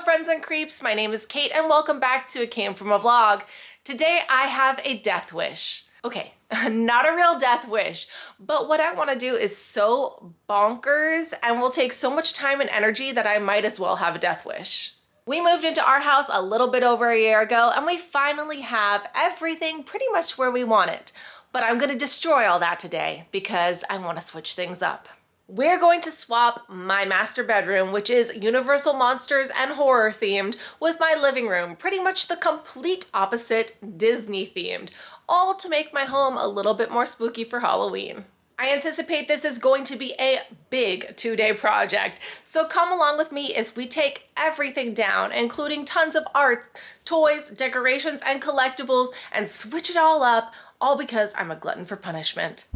friends and creeps, my name is Kate and welcome back to It Came From a Vlog. Today I have a death wish. Okay, not a real death wish, but what I want to do is so bonkers and will take so much time and energy that I might as well have a death wish. We moved into our house a little bit over a year ago and we finally have everything pretty much where we want it. But I'm going to destroy all that today because I want to switch things up. We're going to swap my master bedroom, which is Universal Monsters and horror themed, with my living room, pretty much the complete opposite, Disney themed, all to make my home a little bit more spooky for Halloween. I anticipate this is going to be a big 2-day project, so come along with me as we take everything down, including tons of art, toys, decorations, and collectibles, and switch it all up, all because I'm a glutton for punishment.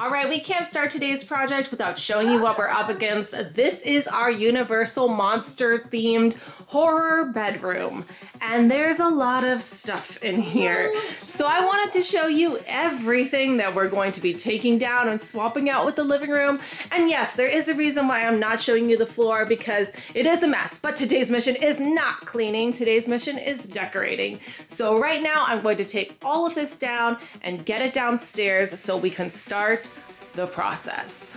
All right, we can't start today's project without showing you what we're up against. This is our Universal Monster themed horror bedroom. And there's a lot of stuff in here. So I wanted to show you everything that we're going to be taking down and swapping out with the living room. And yes, there is a reason why I'm not showing you the floor because it is a mess, but today's mission is not cleaning. Today's mission is decorating. So right now I'm going to take all of this down and get it downstairs so we can start the process.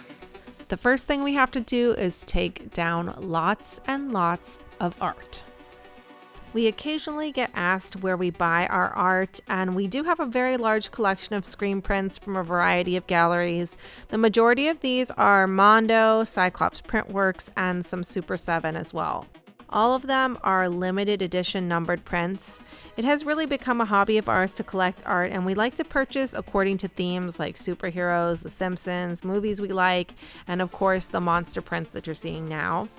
The first thing we have to do is take down lots and lots of art. We occasionally get asked where we buy our art, and we do have a very large collection of screen prints from a variety of galleries. The majority of these are Mondo, Cyclops Printworks, and some Super 7 as well. All of them are limited edition numbered prints. It has really become a hobby of ours to collect art, and we like to purchase according to themes like superheroes, The Simpsons, movies we like, and of course the monster prints that you're seeing now.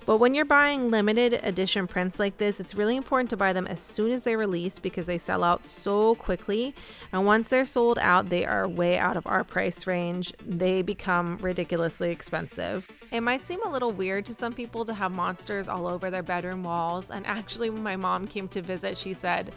But when you're buying limited edition prints like this, it's really important to buy them as soon as they release because they sell out so quickly. And once they're sold out, they are way out of our price range. They become ridiculously expensive. It might seem a little weird to some people to have monsters all over their bedroom walls. And actually, when my mom came to visit, she said,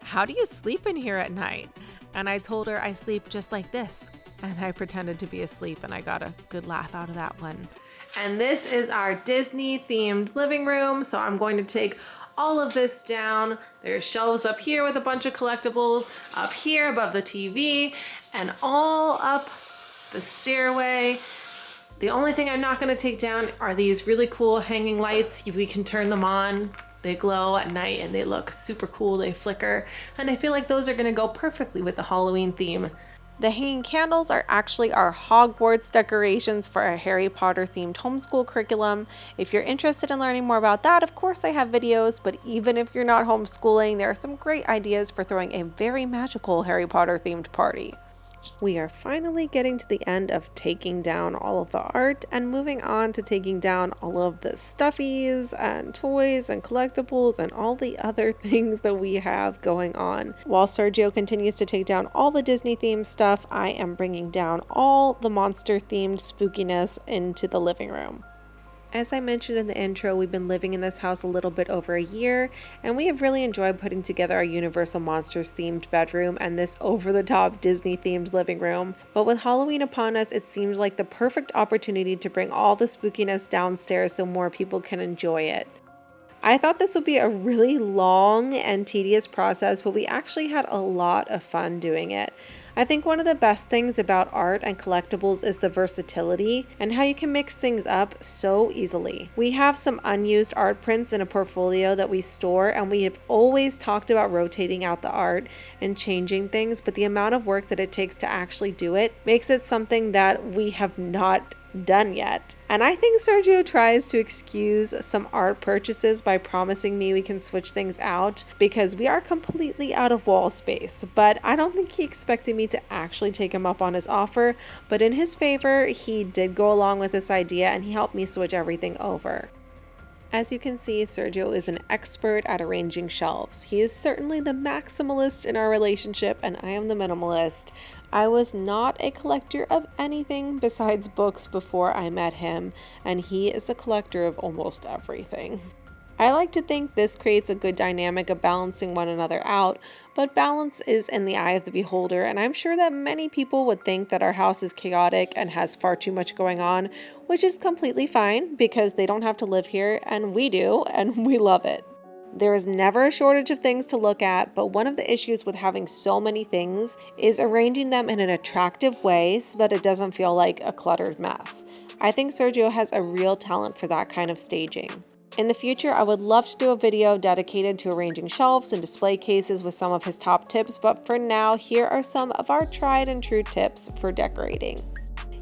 "How do you sleep in here at night?" And I told her I sleep just like this. And I pretended to be asleep and I got a good laugh out of that one. And this is our Disney themed living room. So I'm going to take all of this down. There's shelves up here with a bunch of collectibles, up here above the TV, and all up the stairway. The only thing I'm not gonna take down are these really cool hanging lights. We can turn them on. They glow at night and they look super cool. They flicker. And I feel like those are gonna go perfectly with the Halloween theme. The hanging candles are actually our Hogwarts decorations for our Harry Potter themed homeschool curriculum. If you're interested in learning more about that, of course I have videos, but even if you're not homeschooling, there are some great ideas for throwing a very magical Harry Potter themed party. We are finally getting to the end of taking down all of the art and moving on to taking down all of the stuffies and toys and collectibles and all the other things that we have going on. While Sergio continues to take down all the Disney themed stuff, I am bringing down all the monster themed spookiness into the living room. As I mentioned in the intro, we've been living in this house a little bit over a year, and we have really enjoyed putting together our Universal Monsters themed bedroom and this over-the-top Disney themed living room. But with Halloween upon us, it seems like the perfect opportunity to bring all the spookiness downstairs so more people can enjoy it. I thought this would be a really long and tedious process, but we actually had a lot of fun doing it. I think one of the best things about art and collectibles is the versatility and how you can mix things up so easily. We have some unused art prints in a portfolio that we store, and we have always talked about rotating out the art and changing things, but the amount of work that it takes to actually do it makes it something that we have not done yet. And I think Sergio tries to excuse some art purchases by promising me we can switch things out because we are completely out of wall space, but I don't think he expected me to actually take him up on his offer, but in his favor, he did go along with this idea and he helped me switch everything over. As you can see, Sergio is an expert at arranging shelves. He is certainly the maximalist in our relationship and I am the minimalist. I was not a collector of anything besides books before I met him, and he is a collector of almost everything. I like to think this creates a good dynamic of balancing one another out, but balance is in the eye of the beholder, and I'm sure that many people would think that our house is chaotic and has far too much going on, which is completely fine because they don't have to live here, and we do, and we love it. There is never a shortage of things to look at, but one of the issues with having so many things is arranging them in an attractive way so that it doesn't feel like a cluttered mess. I think Sergio has a real talent for that kind of staging. In the future, I would love to do a video dedicated to arranging shelves and display cases with some of his top tips, but for now, here are some of our tried and true tips for decorating.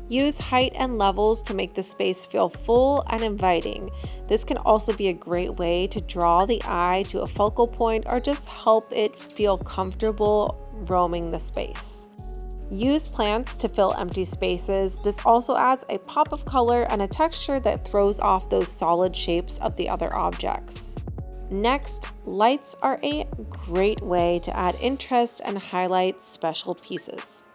Use height and levels to make the space feel full and inviting. This can also be a great way to draw the eye to a focal point or just help it feel comfortable roaming the space. Use plants to fill empty spaces. This also adds a pop of color and a texture that throws off those solid shapes of the other objects. Next, lights are a great way to add interest and highlight special pieces.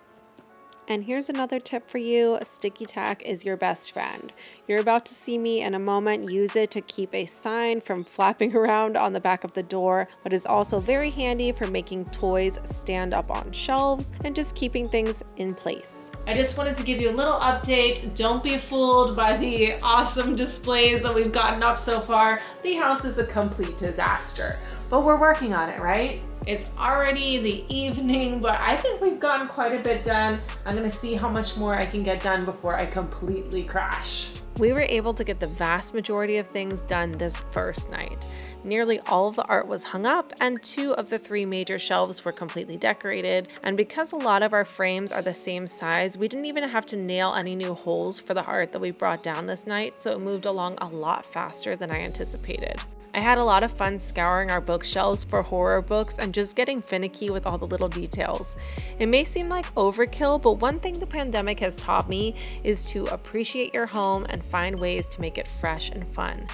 And here's another tip for you. Sticky tack is your best friend. You're about to see me in a moment use it to keep a sign from flapping around on the back of the door, but is also very handy for making toys stand up on shelves and just keeping things in place. I just wanted to give you a little update. Don't be fooled by the awesome displays that we've gotten up so far. The house is a complete disaster, but we're working on it, right? It's already the evening, but I think we've gotten quite a bit done. I'm gonna see how much more I can get done before I completely crash. We were able to get the vast majority of things done this first night. Nearly all of the art was hung up and 2 of the 3 major shelves were completely decorated. And because a lot of our frames are the same size, we didn't even have to nail any new holes for the art that we brought down this night, so it moved along a lot faster than I anticipated. I had a lot of fun scouring our bookshelves for horror books and just getting finicky with all the little details. It may seem like overkill, but one thing the pandemic has taught me is to appreciate your home and find ways to make it fresh and fun.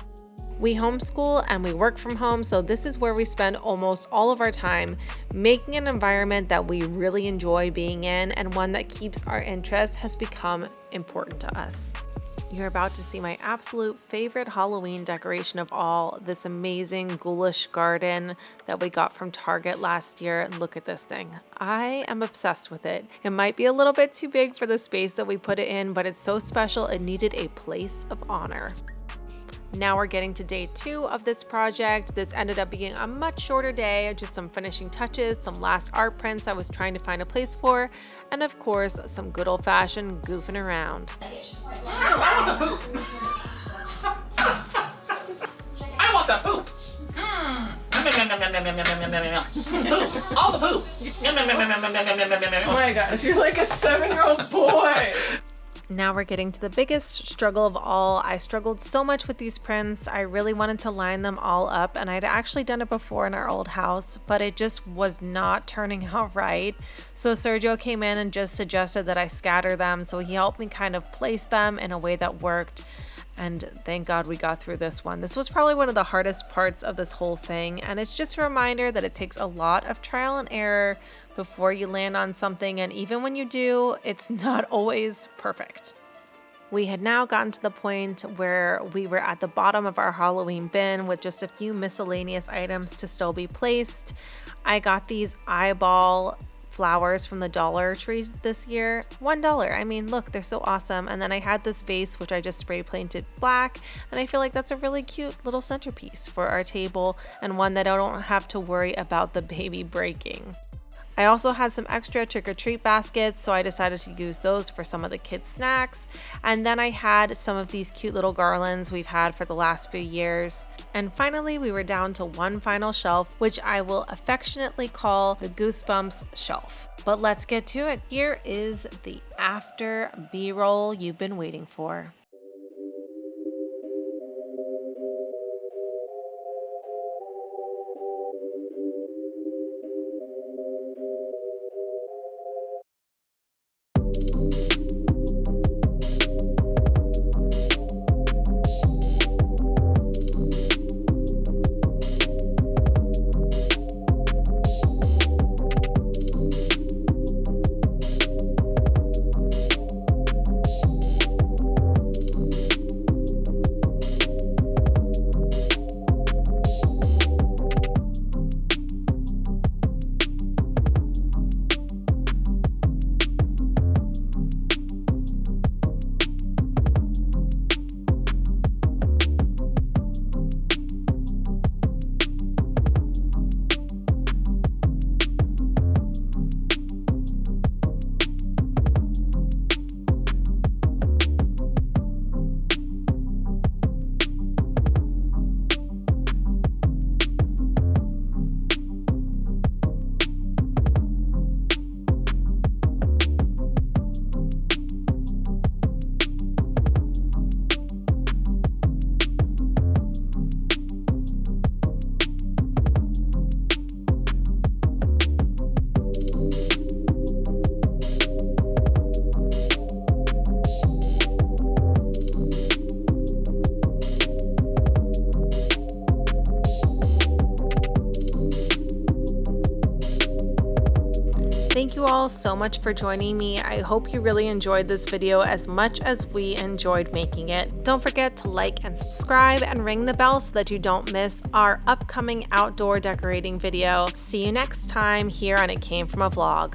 We homeschool and we work from home, so this is where we spend almost all of our time, making an environment that we really enjoy being in and one that keeps our interest has become important to us. You're about to see my absolute favorite Halloween decoration of all, this amazing ghoulish garden that we got from Target last year. Look at this thing. I am obsessed with it. It might be a little bit too big for the space that we put it in, but it's so special it needed a place of honor. Now we're getting to day 2 of this project. This ended up being a much shorter day, just some finishing touches, some last art prints I was trying to find a place for, and of course, some good old-fashioned goofing around. I want some poop. I want some poop. Poop. All the poop. Oh my gosh, you're like a 7-year-old boy. Now we're getting to the biggest struggle of all. I struggled so much with these prints. I really wanted to line them all up, and I'd actually done it before in our old house, but it just was not turning out right. So Sergio came in and just suggested that I scatter them, so he helped me kind of place them in a way that worked. And thank God we got through this one. This was probably one of the hardest parts of this whole thing, and it's just a reminder that it takes a lot of trial and error before you land on something, and even when you do, it's not always perfect. We had now gotten to the point where we were at the bottom of our Halloween bin with just a few miscellaneous items to still be placed. I got these eyeball flowers from the Dollar Tree this year. $1. I mean, look, they're so awesome. And then I had this vase, which I just spray painted black. And I feel like that's a really cute little centerpiece for our table and one that I don't have to worry about the baby breaking. I also had some extra trick-or-treat baskets, so I decided to use those for some of the kids' snacks. And then I had some of these cute little garlands we've had for the last few years. And finally, we were down to one final shelf, which I will affectionately call the Goosebumps shelf. But let's get to it. Here is the after B-roll you've been waiting for. you all so much for joining me. I hope you really enjoyed this video as much as we enjoyed making it. Don't forget to like and subscribe and ring the bell so that you don't miss our upcoming outdoor decorating video. See you next time here on It Came From a Vlog.